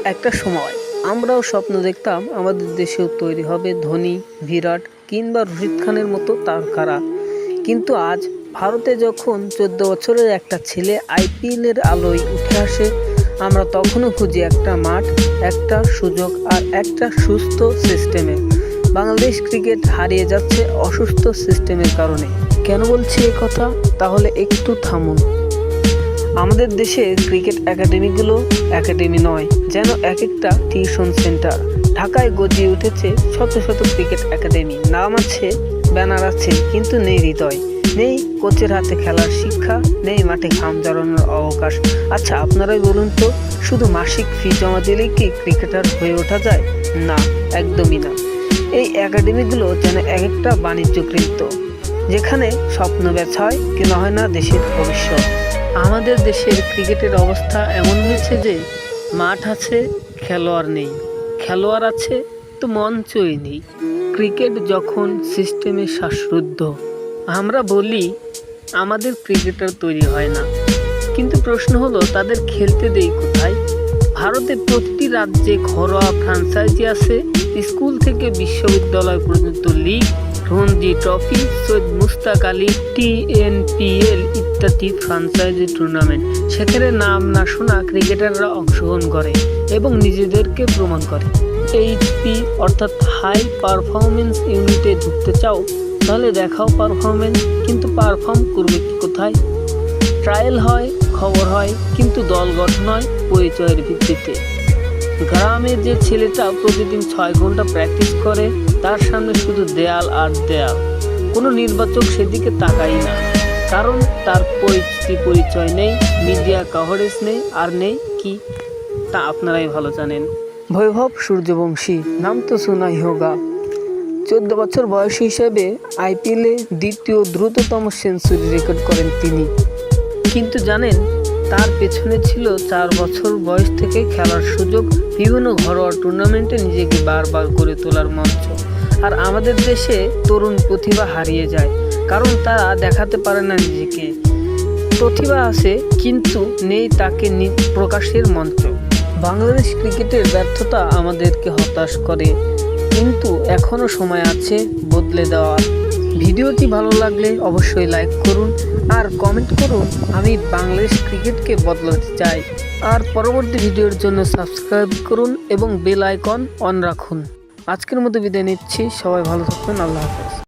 একটা সময় আমরাও স্বপ্ন দেখতাম আমাদের দেশেও তৈরি হবে ধোনি, বিরাট কিংবা রশিদ খানের মতো তারকারা। কিন্তু আজ ভারতে যখন 14 বছরের একটা ছেলে আইপিএলের আলোয় উঠে আসে, আমরা তখনও খুঁজি একটা মাঠ, একটা সুযোগ আর একটা সুস্থ সিস্টেমে। বাংলাদেশ ক্রিকেট হারিয়ে যাচ্ছে অসুস্থ সিস্টেমের কারণে। কেন বলছি এ কথা? তাহলে একটু থামুন। আমাদের দেশে ক্রিকেট একাডেমিগুলো একাডেমি নয়, যেন এক একটা টিউশন সেন্টার। ঢাকায় গজিয়ে উঠেছে শত শত ক্রিকেট একাডেমি, নাম আছে, ব্যানার আছে, কিন্তু নেই হৃদয়, নেই কোচের হাতে খেলার শিক্ষা, নেই মাঠে ঘাম ঝরানোর অবকাশ। আচ্ছা, আপনারাই বলুন তো, শুধু মাসিক ফি জমা দিলেই কি ক্রিকেটার হয়ে ওঠা যায়? না, একদমই না। এই একাডেমিগুলো যেন এক একটা বাণিজ্য কৃত্য, যেখানে স্বপ্ন বেচা হয়, কেনা হয় না দেশের ভবিষ্যৎ। আমাদের দেশের ক্রিকেটের অবস্থা এমন হয়েছে যে মাঠ আছে, খেলোয়াড় নেই, খেলোয়াড় আছে তো মঞ্চই নেই। ক্রিকেট যখন সিস্টেমে শ্বাসরুদ্ধ, আমরা বলি আমাদের ক্রিকেটার তৈরি হয় না, কিন্তু প্রশ্ন হলো তাদের খেলতে দেই কোথায়? ভারতে প্রতিটি রাজ্যে ঘরোয়া ফ্র্যাঞ্চাইজি আছে, স্কুল থেকে বিশ্ববিদ্যালয় পর্যন্ত league, Ranji trophy, Syed Mushtaq Ali, TNPL ইত্যাদি ফ্র্যাঞ্চাইজি টুর্নামেন্ট। সেখানে নাম না শোনা ক্রিকেটাররা অংশগ্রহণ করে এবং নিজেদেরকে প্রমাণ করে। HP অর্থাৎ হাই পারফরমেন্স ইউনিটে ঢুকতে চাও? তাহলে দেখাও পারফরমেন্স, কিন্তু পারফর্ম করবে কি কোথায়? ট্রায়াল হয়, খবর হয়, কিন্তু দল গঠন হয় পরিচয়ের ভিত্তিতে। গ্রামে যে ছেলেটা প্রতিদিন 6 ঘন্টা প্র্যাকটিস করে, তার সামনে শুধু দেয়াল আর দেয়াল। কোনো নির্বাচক সেদিকে তাকাই না, কারণ তার পরিচয় নেই, মিডিয়া কভারেজ নেই, আর নেই কি তা আপনারাই ভালো জানেন। বৈভব সূর্যবংশী, নাম তো শোনাই হোগা। 14 বছর বয়স হিসেবে IPL-এ দ্বিতীয় দ্রুততম সেঞ্চুরি রেকর্ড করেন তিনি। কিন্তু জানেন, তার পেছনে ছিল 4 বছর বয়স থেকে খেলার সুযোগ, বিভিন্ন ঘরোয়া টুর্নামেন্টে নিজেকে বারবার করে তোলার মঞ্চ। আর আমাদের দেশে তরুণ প্রতিভা হারিয়ে যায়, কারণ তারা দেখাতে পারে না নিজেকে। প্রতিভা আছে, কিন্তু নেই তাকে প্রকাশের মঞ্চ। বাংলাদেশ ক্রিকেটের ব্যর্থতা আমাদেরকে হতাশ করে, কিন্তু এখনও সময় আছে বদলে দেওয়ার। ভিডিওটি ভালো লাগলে অবশ্যই লাইক করুন আর কমেন্ট করুন, আমি বাংলাদেশ ক্রিকেটকে বদলাতে চাই। আর পরবর্তী ভিডিওর জন্য সাবস্ক্রাইব করুন এবং বেল আইকন অন রাখুন। আজকের মতো বিদায় নিচ্ছি, সবাই ভালো থাকবেন, আল্লাহ হাফেজ।